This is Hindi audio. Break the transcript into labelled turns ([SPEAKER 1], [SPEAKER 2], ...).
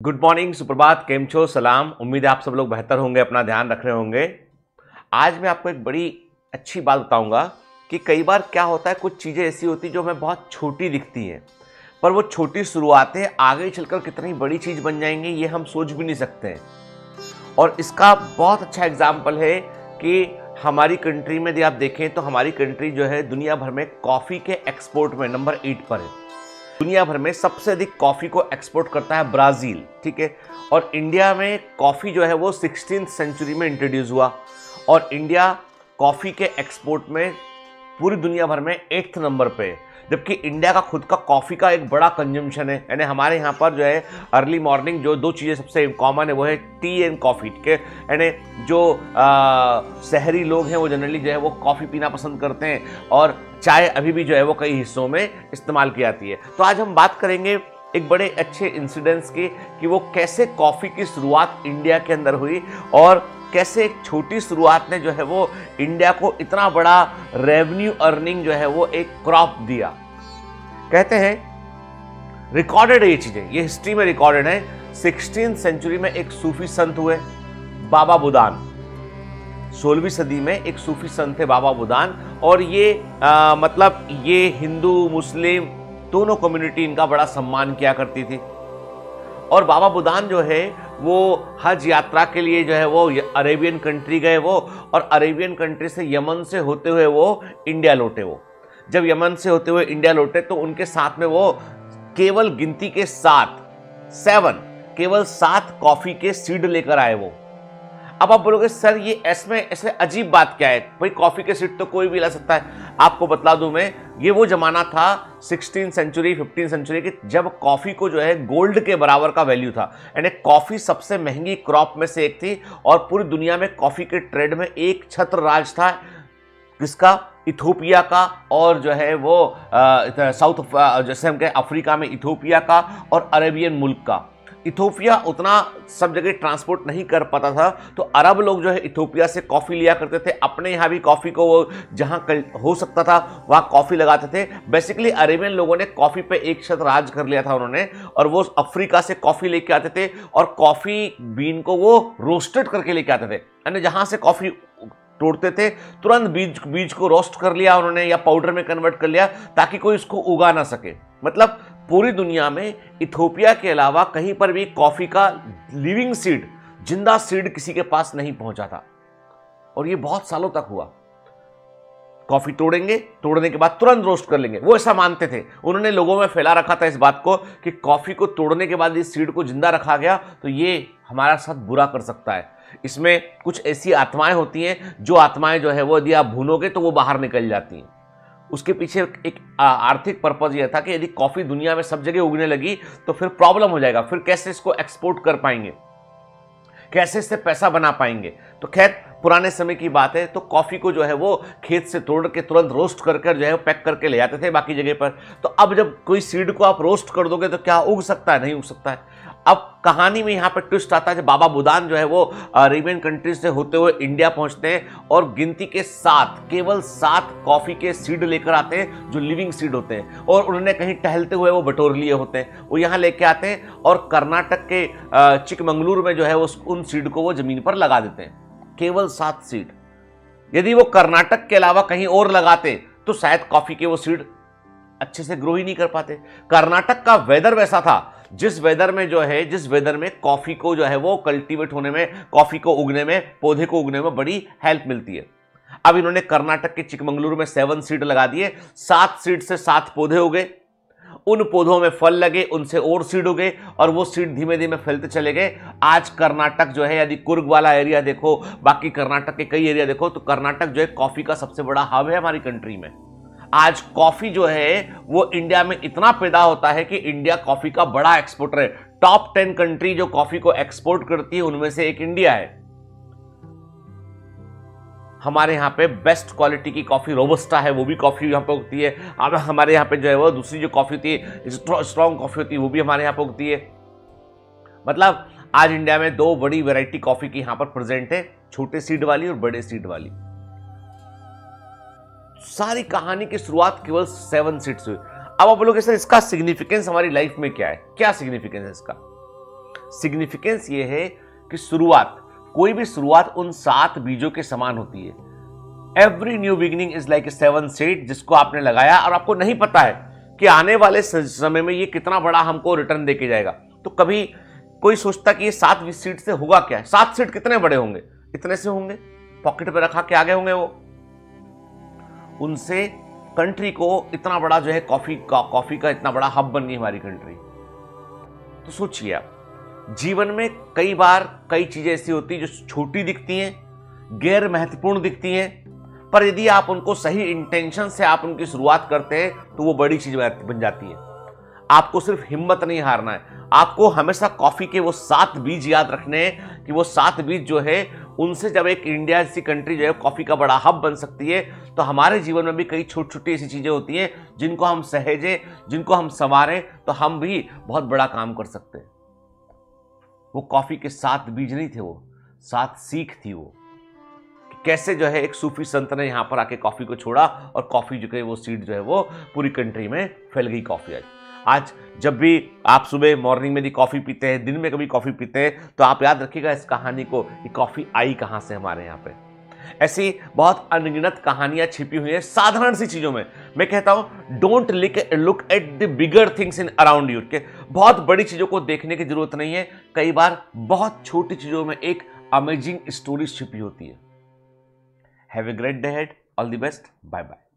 [SPEAKER 1] गुड मॉर्निंग, सुप्रभात, केम छो, सलाम। उम्मीद है आप सब लोग बेहतर होंगे, अपना ध्यान रख रहे होंगे। आज मैं आपको एक बड़ी अच्छी बात बताऊंगा कि कई बार क्या होता है, कुछ चीज़ें ऐसी होती जो हमें बहुत छोटी दिखती हैं, पर वो छोटी शुरुआतें आगे चलकर कितनी बड़ी चीज़ बन जाएंगी ये हम सोच भी नहीं सकते हैं। और इसका बहुत अच्छा एग्जाम्पल है कि हमारी कंट्री में यदि आप देखें तो हमारी कंट्री जो है दुनिया भर में कॉफ़ी के एक्सपोर्ट में नंबर 8 पर है। दुनिया भर में सबसे अधिक कॉफ़ी को एक्सपोर्ट करता है ब्राज़ील, ठीक है। और इंडिया में कॉफ़ी जो है वो 16th सेंचुरी में इंट्रोड्यूस हुआ और इंडिया कॉफ़ी के एक्सपोर्ट में पूरी दुनिया भर में 8th नंबर पे है। जबकि इंडिया का खुद का कॉफ़ी का एक बड़ा कंजम्पशन है, यानी हमारे यहाँ पर जो है अर्ली मॉर्निंग जो दो चीज़ें सबसे कॉमन है वो है टी एंड कॉफ़ी, ठीक है। यानी जो शहरी लोग हैं वो जनरली जो है वो कॉफ़ी पीना पसंद करते हैं और चाय अभी भी जो है वो कई हिस्सों में इस्तेमाल की जाती है। तो आज हम बात करेंगे एक बड़े अच्छे इंसिडेंट्स की कि वो कैसे कॉफ़ी की शुरुआत इंडिया के अंदर हुई और कैसे एक छोटी शुरुआत ने जो है वो इंडिया को इतना बड़ा रेवेन्यू अर्निंग जो है वो एक क्रॉप दिया। कहते हैं रिकॉर्डेड ये चीजें, ये हिस्ट्री में रिकॉर्डेड है। 16th सेंचुरी में एक सूफी संत हुए बाबा बुदान। 16वीं सदी में एक सूफी संत थे बाबा बुदान और ये मतलब ये हिंदू मुस्लिम दोनों कम्युनिटी इनका बड़ा सम्मान किया करती थी। और बाबा बुदान जो है वो हज यात्रा के लिए जो है वो अरेबियन कंट्री गए वो, और अरेबियन कंट्री से यमन से होते हुए वो इंडिया लौटे। वो जब यमन से होते हुए इंडिया लौटे तो उनके साथ में वो केवल गिनती के 7 केवल 7 कॉफ़ी के सीड लेकर आए वो। अब आप बोलोगे सर ये ऐसे अजीब बात क्या है, भाई कॉफ़ी के सीड तो कोई भी ला सकता है। आपको बतला दूं मैं, ये वो जमाना था 16th सेंचुरी 15th सेंचुरी की, जब कॉफ़ी को जो है गोल्ड के बराबर का वैल्यू था। यानी कॉफ़ी सबसे महंगी क्रॉप में से एक थी और पूरी दुनिया में कॉफ़ी के ट्रेड में एक छत्र राज था, किसका? इथोपिया का। और जो है वो साउथ जैसे हम कहें अफ्रीका में इथोपिया का और अरेबियन मुल्क का। इथोपिया उतना सब जगह ट्रांसपोर्ट नहीं कर पाता था, तो अरब लोग जो है इथोपिया से कॉफ़ी लिया करते थे। अपने यहाँ भी कॉफ़ी को वो जहाँ हो सकता था वहाँ कॉफ़ी लगाते थे। बेसिकली अरेबियन लोगों ने कॉफ़ी पे एक छत राज कर लिया था उन्होंने, और वो अफ्रीका से कॉफ़ी लेके आते थे और कॉफ़ी बीन को वो रोस्टेड करके लेके आते थे। यानी जहाँ से कॉफ़ी तोड़ते थे तुरंत बीज को रोस्ट कर लिया उन्होंने या पाउडर में कन्वर्ट कर लिया ताकि कोई उसको उगा ना सके। मतलब पूरी दुनिया में इथोपिया के अलावा कहीं पर भी कॉफी का लिविंग सीड, जिंदा सीड किसी के पास नहीं पहुंचा था। और ये बहुत सालों तक हुआ। कॉफी तोड़ेंगे, तोड़ने के बाद तुरंत रोस्ट कर लेंगे, वो ऐसा मानते थे। उन्होंने लोगों में फैला रखा था इस बात को कि कॉफी को तोड़ने के बाद इस सीड को जिंदा रखा गया तो ये हमारा साथ बुरा कर सकता है। इसमें कुछ ऐसी आत्माएं होती हैं जो आत्माएं जो है वो यदि आप भूनोगे तो वो बाहर निकल जाती हैं। उसके पीछे एक आर्थिक पर्पज यह था कि यदि कॉफी दुनिया में सब जगह उगने लगी तो फिर प्रॉब्लम हो जाएगा, फिर कैसे इसको एक्सपोर्ट कर पाएंगे, कैसे इससे पैसा बना पाएंगे। तो खैर पुराने समय की बात है, तो कॉफी को जो है वो खेत से तोड़ के तुरंत रोस्ट कर जो है पैक करके ले जाते थे बाकी जगह पर। तो अब जब कोई सीड को आप रोस्ट कर दोगे तो क्या उग सकता है? नहीं उग सकता है। अब कहानी में यहाँ पर ट्विस्ट आता है जब बाबा बुदान जो है वो अरेबियन कंट्री से होते हुए इंडिया पहुंचते हैं और गिनती के 7 केवल 7 कॉफी के सीड लेकर आते हैं जो लिविंग सीड होते हैं, और उन्होंने कहीं टहलते हुए वो बटोर लिए होते हैं। वो यहाँ लेके आते हैं और कर्नाटक के चिकमंगलुरु में जो है उन सीड को वो जमीन पर लगा देते हैं। केवल 7 सीड। यदि वो कर्नाटक के अलावा कहीं और लगाते तो शायद कॉफी के वो सीड अच्छे से ग्रो ही नहीं कर पाते। कर्नाटक का वेदर वैसा था जिस वेदर में कॉफी को जो है वो कल्टीवेट होने में, कॉफी को उगने में, पौधे को उगने में बड़ी हेल्प मिलती है। अब इन्होंने कर्नाटक के चिकमंगलुरु में 7 सीड लगा दिए, 7 सीड से 7 पौधे उगे, उन पौधों में फल लगे, उनसे और सीड उगे और वो सीड धीमे धीमे फैलते चले गए। आज कर्नाटक जो है, यदि कुर्ग वाला एरिया देखो, बाकी कर्नाटक के कई एरिया देखो, तो कर्नाटक जो है कॉफी का सबसे बड़ा हब है हमारी कंट्री में। आज कॉफी जो है वो इंडिया में इतना पैदा होता है कि इंडिया कॉफी का बड़ा एक्सपोर्टर है। टॉप 10 कंट्री जो कॉफी को एक्सपोर्ट करती है उनमें से एक इंडिया है। हमारे यहाँ पे बेस्ट क्वालिटी की कॉफी रोबस्टा है, वो भी कॉफी यहाँ पे उगती है। अब हमारे यहाँ पे जो है वो दूसरी जो कॉफी होती है, स्ट्रॉन्ग कॉफी होती है, वो भी हमारे यहाँ पे उगती है। मतलब आज इंडिया में 2 बड़ी वैरायटी कॉफी की यहाँ पर प्रेजेंट है, छोटे सीड वाली और बड़े सीड वाली। सारी कहानी की शुरुआत केवल 7 सीड्स हुई। अब आप बोलोगे सर इसका सिग्निफिकेंस हमारी लाइफ में क्या है? क्या सिग्निफिकेंस है इसका? सिग्निफिकेंस ये है कि शुरुआत, कोई भी शुरुआत उन 7 बीजों के समान होती है। Every new beginning is like a 7 seed, जिसको आपने लगाया और आपको नहीं पता है कि आने वाले समय में ये कितना बड़ा हमको रिटर्न देके जाएगा। तो कभी कोई सोचता कि ये 7 सीड से होगा क्या? 7 सीड कितने बड़े होंगे? इतने से होंगे, पॉकेट पे रखा के आगे होंगे वो। उनसे कंट्री को इतना बड़ा जो है कॉफी का इतना बड़ा हब बन गई हमारी कंट्री। तो सोचिए आप, जीवन में कई बार कई चीजें ऐसी होती हैं जो छोटी दिखती हैं, गैर महत्वपूर्ण दिखती हैं, पर यदि आप उनको सही इंटेंशन से आप उनकी शुरुआत करते हैं तो वो बड़ी चीज बन जाती है। आपको सिर्फ हिम्मत नहीं हारना है, आपको हमेशा कॉफी के वो 7 बीज याद रखने हैं कि वो 7 बीज जो है उनसे जब एक इंडिया जैसी कंट्री जो है कॉफी का बड़ा हब बन सकती है, तो हमारे जीवन में भी कई छोटी छोटी ऐसी चीजें होती हैं जिनको हम सहेजें, जिनको हम संवारें, तो हम भी बहुत बड़ा काम कर सकते हैं। वो कॉफी के 7 बीज नहीं थे, वो 7 सीख थी। वो कैसे जो है एक सूफी संत ने यहाँ पर आके कॉफी को छोड़ा और कॉफी जो है वो सीड जो है वो पूरी कंट्री में फैल गई कॉफी। आज जब भी आप सुबह मॉर्निंग में यदि कॉफी पीते हैं, दिन में कभी कॉफी पीते हैं, तो आप याद रखिएगा इस कहानी को कि कॉफी आई कहां से हमारे यहाँ पे। ऐसी बहुत अनगिनत कहानियां छिपी हुई हैं साधारण सी चीजों में। मैं कहता हूं don't look at the bigger things in around you, के बहुत बड़ी चीजों को देखने की जरूरत नहीं है, कई बार बहुत छोटी चीजों में एक अमेजिंग स्टोरी छिपी होती है। Have a great day ahead, all the best, bye bye.